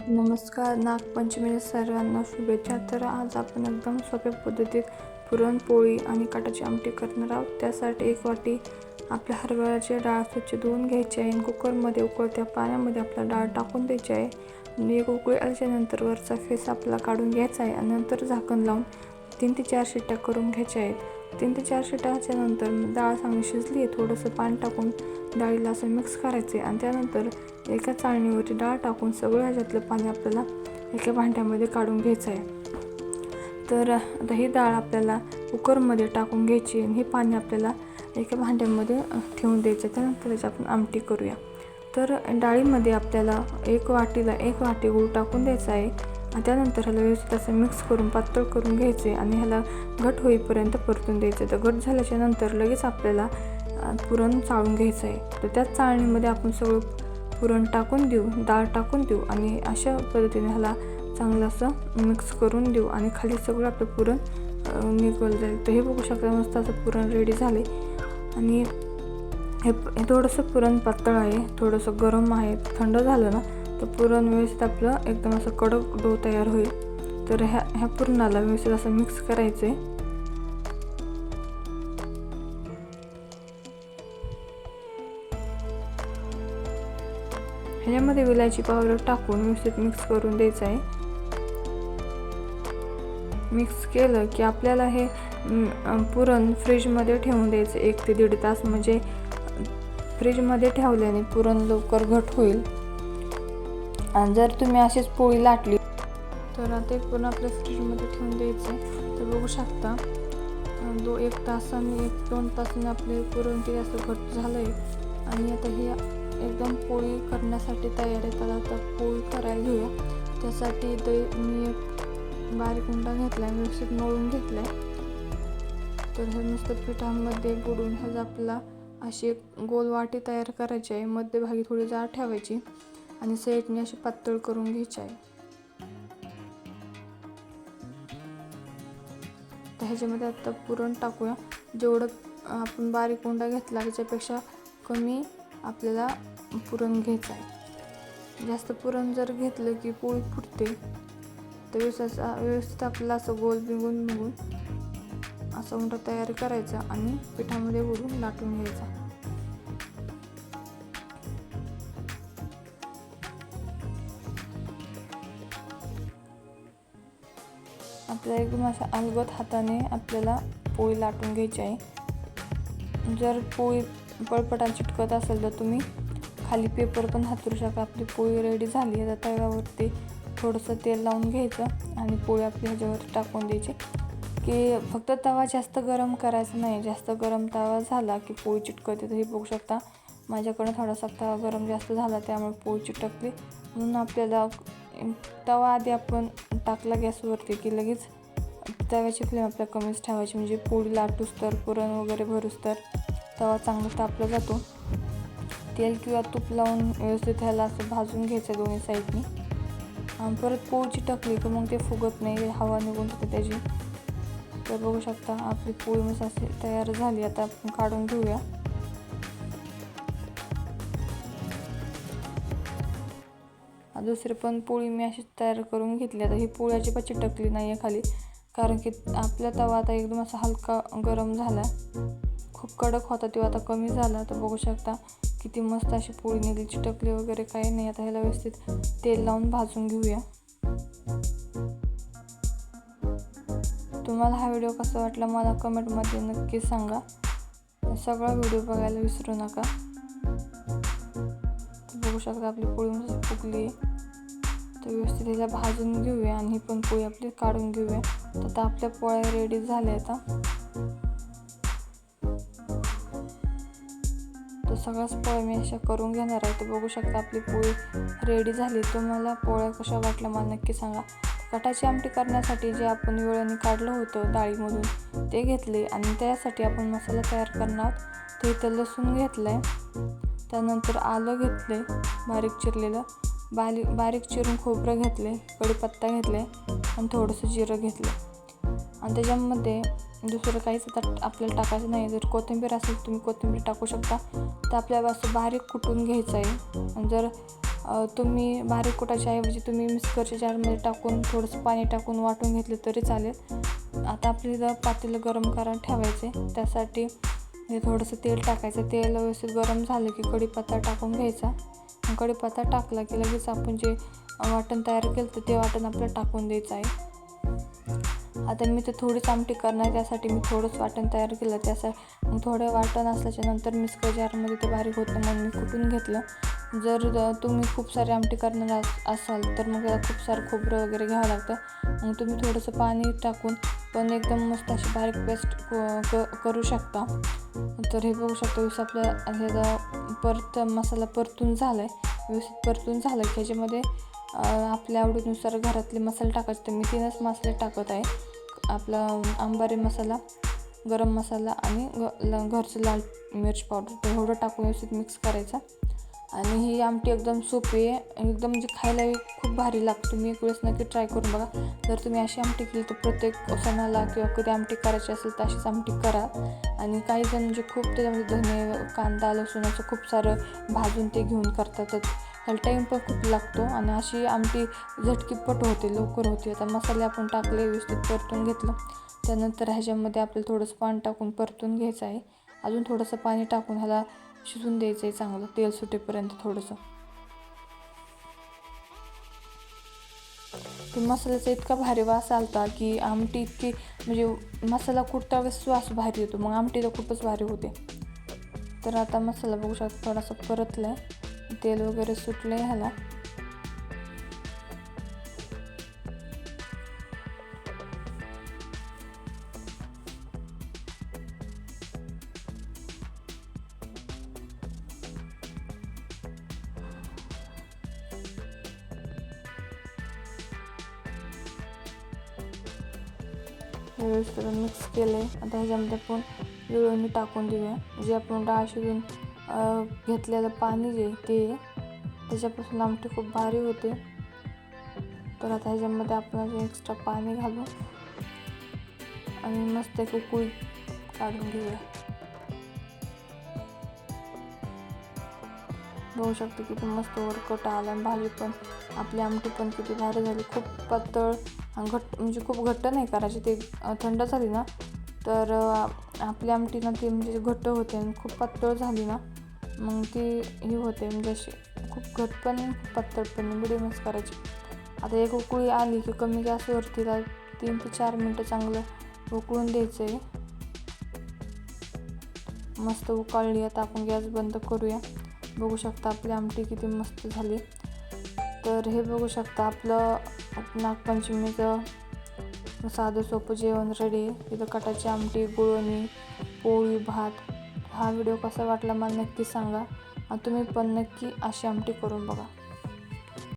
नमस्कार. नागपंचमीच्या सर्वांना शुभेच्छा. तर आज आपण एकदम सोप्या पद्धतीत पुरणपोळी आणि कटाची आमटी करणार आहोत. त्यासाठी 1 वाटी आपल्या हरभऱ्याची डाळ स्वच्छ धुवून घ्यायची आहे. कुकरमध्ये उकळत्या पाण्यामध्ये आपला डाळ टाकून द्यायची आहे. एक उकळी आल्याच्यानंतर वरचा फेस आपला काढून घ्यायचा आहे आणि नंतर झाकण लावून 3 ते 4 शिट्ट्या करून घ्यायच्या आहेत. 3 ते 4 शिट्ट्याच्या नंतर डाळ चांगली शिजली आहे, थोडंसं पाणी टाकून डाळीला असं मिक्स करायचे आणि त्यानंतर एका चाळणीवरती डाळ टाकून सगळं ह्याच्यातलं पाणी आपल्याला एका भांड्यामध्ये काढून घ्यायचं आहे. तर आता ही डाळ आपल्याला कुकरमध्ये टाकून घ्यायची आणि हे पाणी आपल्याला एका भांड्यामध्ये ठेवून द्यायचं. त्यानंतर त्याची आपण आमटी करूया. तर डाळीमध्ये आपल्याला 1 वाटीला 1 वाटी गूळ टाकून द्यायचा आहे आणि त्यानंतर ह्याला व्यवस्थित असं मिक्स करून पातळ करून घ्यायचे आणि ह्याला घट होईपर्यंत परतून द्यायचं. तर घट झाल्याच्या नंतर लगेच आपल्याला पुरण चाळून घ्यायचं आहे. तर त्याच चाळणीमध्ये आपण सगळं पुरण टाकून देऊ, डाळ टाकून देऊ आणि अशा पद्धतीने ह्याला चांगलं असं मिक्स करून देऊ आणि खाली सगळं आपलं पुरण निघून जाईल. तर हे बघू शकता, मस्त असं पुरण रेडी झाले आणि हे थोडंसं पुरण पातळ आहे, थोडंसं गरम आहे. थंड झालं ना तर पुरण व्यवस्थित आपलं एकदम असं कडक डो तयार होईल. तर ह्या पुरणाला व्यवस्थित असं मिक्स करायचं आहे. ह्याच्यामध्ये विलायची पावडर टाकून व्यवस्थित मिक्स करून द्यायचं आहे. मिक्स केलं की आपल्याला हे पुरण फ्रीजमध्ये ठेवून द्यायचं 1 ते 1.5 तास. म्हणजे फ्रीजमध्ये ठेवल्याने पुरण लवकर घट होईल. आणि जर तुम्ही अशीच पोळी लाटली तर आता पुरण आपल्या फ्रीजमध्ये ठेवून द्यायचं. तर बघू शकता 1 तासाने 1-2 तासाने आपले पुरण ते असं घट झालं आहे आणि आता हे एकदम पोळी करण्यासाठी तयार आहे. तर आता पोळी करायला घेऊया. त्यासाठी इथं मी एक बारीक उंडा घेतला आहे, व्यवस्थित मळून घेतला आहे. तर हे नुसतं पिठामध्ये बुडून ह्याचा आपल्याला अशी एक गोल वाटी तयार करायची आहे. मध्यभागी थोडी जाड ठेवायची आणि साईडने अशी पातळ करून घ्यायची आहे. तर ह्याच्यामध्ये आता पुरण टाकूया. जेवढं आपण बारीक उंडा घेतला त्याच्यापेक्षा कमी आपल्याला पुरण घ्यायचं आहे. जास्त पुरण जर घेतलं की पोळी फुटते. तर व्यवस्थित आपल्याला असं गोल बिगून असं उंडा तयार करायचा आणि पिठामध्ये बुडून लाटून घ्यायचा. आपल्याला एकदम अशा अलगद हाताने आपल्याला पोळी लाटून घ्यायची आहे. जर पोळी पळपटा चिटकत असेल तर तुम्ही खाली पेपर पण हातरू शकता. आपली पोळी रेडी झाली. आता तव्यावरती थोडंसं तेल लावून घ्यायचं आणि पोळी आपली ह्याच्यावर टाकून द्यायची. की फक्त तवा जास्त गरम करायचा नाही. जास्त गरम तवा झाला की पोळी चिटकते. तर हे बघू शकता, माझ्याकडं थोडासा तवा गरम जास्त झाला त्यामुळे पोळी चिटकली. म्हणून आपल्याला तवा आधी आपण टाकला गॅसवरती की लगेच तव्याची फ्लेम आपल्या कमीच ठेवायची. म्हणजे पोळी लाटूस तर पुरण वगैरे भरूस तर तवा चांगला तापला जातो. तेल किंवा तूप लावून व्यवस्थित ह्याला असं भाजून घ्यायचं दोन्ही साईडनी. आणि परत पोळी चिटकली की मग ते फुगत नाही, हवा निघून जाते त्याची. तर बघू शकता आपली पोळी मस्त अशी तयार झाली. आता आपण काढून घेऊया. दुसरी पण पोळी मी अशी तयार करून घेतली. आता ही पोळी अजिबात चिटकली नाही आहे खाली, कारण की आपला तवा आता एकदम असा हलका गरम झाला. खूप कडक होता तो आता कमी झाला. तर बघू शकता किती मस्त अशी पोळी निघली, चिटकली वगैरे काही नाही. आता ह्याला व्यवस्थित तेल लावून भाजून घेऊया. तुम्हाला हा व्हिडिओ कसा वाटला मला कमेंटमध्ये नक्की सांगा. सगळा व्हिडिओ बघायला विसरू नका. बघू शकता आपली पोळी मस्त फुगली आहे. तर व्यवस्थित ह्याला भाजून घेऊया आणि ही पण पोळी आपली काढून घेऊया. तर आता आपल्या पोळ्या रेडी झाल्या. आता तर सगळ्याच पोळ्या मी अशा करून घेणार आहे. तर बघू शकता आपली पोळी रेडी झाली. तुम्हाला पोळ्या कशा वाटल्या मला नक्की सांगा. कटाची आमटी करण्यासाठी जे आपण वेळाने काढलं होतं डाळीमधून ते घेतले आणि त्यासाठी आपण मसाला तयार करणार आहोत. तर इथं लसूण घेतलं आहे, त्यानंतर आलं घेतलं आहे बारीक चिरलेलं, बारीक चिरून खोबरं घेतले, कढीपत्ता घेतले आणि थोडंसं जिरं घेतलं. आणि त्याच्यामध्ये दुसरं काहीच आता आपल्याला टाकायचं नाही. जर कोथिंबीर असेल तुम्ही कोथिंबीर टाकू शकता. तर आपल्याला असं बारीक कुटून घ्यायचं आहे. आणि जर तुम्ही बारीक कुटाच्या ऐवजी तुम्ही मिक्सरच्या जारमध्ये टाकून थोडंसं पाणी टाकून वाटून घेतलं तरी चालेल. आता आपल्याला पातेलं गरम करायला ठेवायचे. त्यासाठी हे थोडंसं तेल टाकायचं. तेल व्यवस्थित गरम झालं की कढीपत्ता टाकून घ्यायचा. कढीपत्ता टाकला की लगेच आपण जे वाटण तयार केलं तर ते वाटण आपल्याला टाकून द्यायचं आहे. आता मी तर थोडीच आमटी करणार, त्यासाठी मी थोडंच वाटण तयार केलं. त्यासाठी थोडं वाटण असल्याच्या नंतर मिक्सर जारमध्ये ते बारीक होतं म्हणून मी कुटून घेतलं. जर तुम्ही खूप सारी आमटी करणार असाल तर मग खूप सारं खोबरं वगैरे घ्यावं लागतं. मग तुम्ही थोडंसं पाणी टाकून पण एकदम मस्त अशी बारीक पेस्ट करू शकता. तर हे बघू शकता व्यवस्थित आपल्या ह्याचा मसाला परतून झाला आहे. व्यवस्थित परतून झालं की ह्याच्यामध्ये आपल्या आवडीनुसार घरातले मसाले टाकायचे. तर मी 3च मसाले टाकत आहे. आपला अंबारी मसाला, गरम मसाला आणि घरचं लाल मिर्च पावडर. तर एवढं टाकून व्यवस्थित मिक्स करायचं. आणि ही आमटी एकदम सोपी आहे, एकदम म्हणजे खायला खूप भारी लागते. तुम्ही एक वेळेस नक्की ट्राय करून बघा. जर तुम्ही अशी आमटी केली तर प्रत्येक सणाला किंवा कधी आमटी करायची असेल तर अशीच आमटी करा. आणि काही जण म्हणजे खूप त्याच्यामध्ये धने, कांदा, लसूण असं खूप सारं भाजून ते घेऊन करतात. तर त्याला टाईम पण खूप लागतो आणि अशी आमटी झटकीपट होते, लवकर होते. आता मसाले आपण टाकले, व्यवस्थित परतून घेतलं. त्यानंतर ह्याच्यामध्ये आपल्याला थोडंसं पाणी टाकून परतून घ्यायचं आहे. अजून थोडंसं पाणी टाकून ह्याला शिजून द्यायचं आहे चांगलं, तेल सुटेपर्यंत थोडंसं. ते मसाल्याचा इतका भारी वास आलता की आमटी इतकी म्हणजे मसाला कुटता वेळेस वास भारी येतो, मग आमटी तर खूपच भारी होते. तर आता मसाला बघू शकता थोडासा परतला आहे, तेल वगैरे सुटलं आहे ह्याला. व्यवस्थित मिक्स केलं आहे. आता ह्याच्यामध्ये आपण विळवणी टाकून देऊया. जे आपण डाळ शिजून घेतलेलं पाणी जे ते त्याच्यापासून आमटी खूप भारी होते. तर आता ह्याच्यामध्ये आपण अजून एक्स्ट्रा पाणी घालू आणि मस्त एक उकळी काढून घेऊया. बघू शकतो किती मस्त वरकट आला आणि भाजी पण आपली आमटी पण किती भारी झाली. खूप पातळ घट्ट म्हणजे खूप घट्ट नाही करायची. ते थंड झाली ना तर आपली आमटी ना ती म्हणजे घट्ट होते आणि खूप पातळ झाली ना मग ती ही होते म्हणजे अशी खूप घट्ट पण खूप पातळ पण मिडियमच करायची. आता एक उकळी आली की कमी गॅसवरती 3 ते 4 मिनटं चांगलं उकळून द्यायचं आहे. मस्त उकळली. आता आपण गॅस बंद करूया. बघू शकता आपली आमटी किती मस्त झाली. तर हे बघू शकता आपलं नागपंचमीचं साधं सोपं जेवण रेडी आहे. इथं कटाची आमटी, गुळवणी, पोळी, भात. हा व्हिडिओ कसा वाटला मला नक्की सांगा आणि तुम्ही पण नक्की अशी आमटी करून बघा.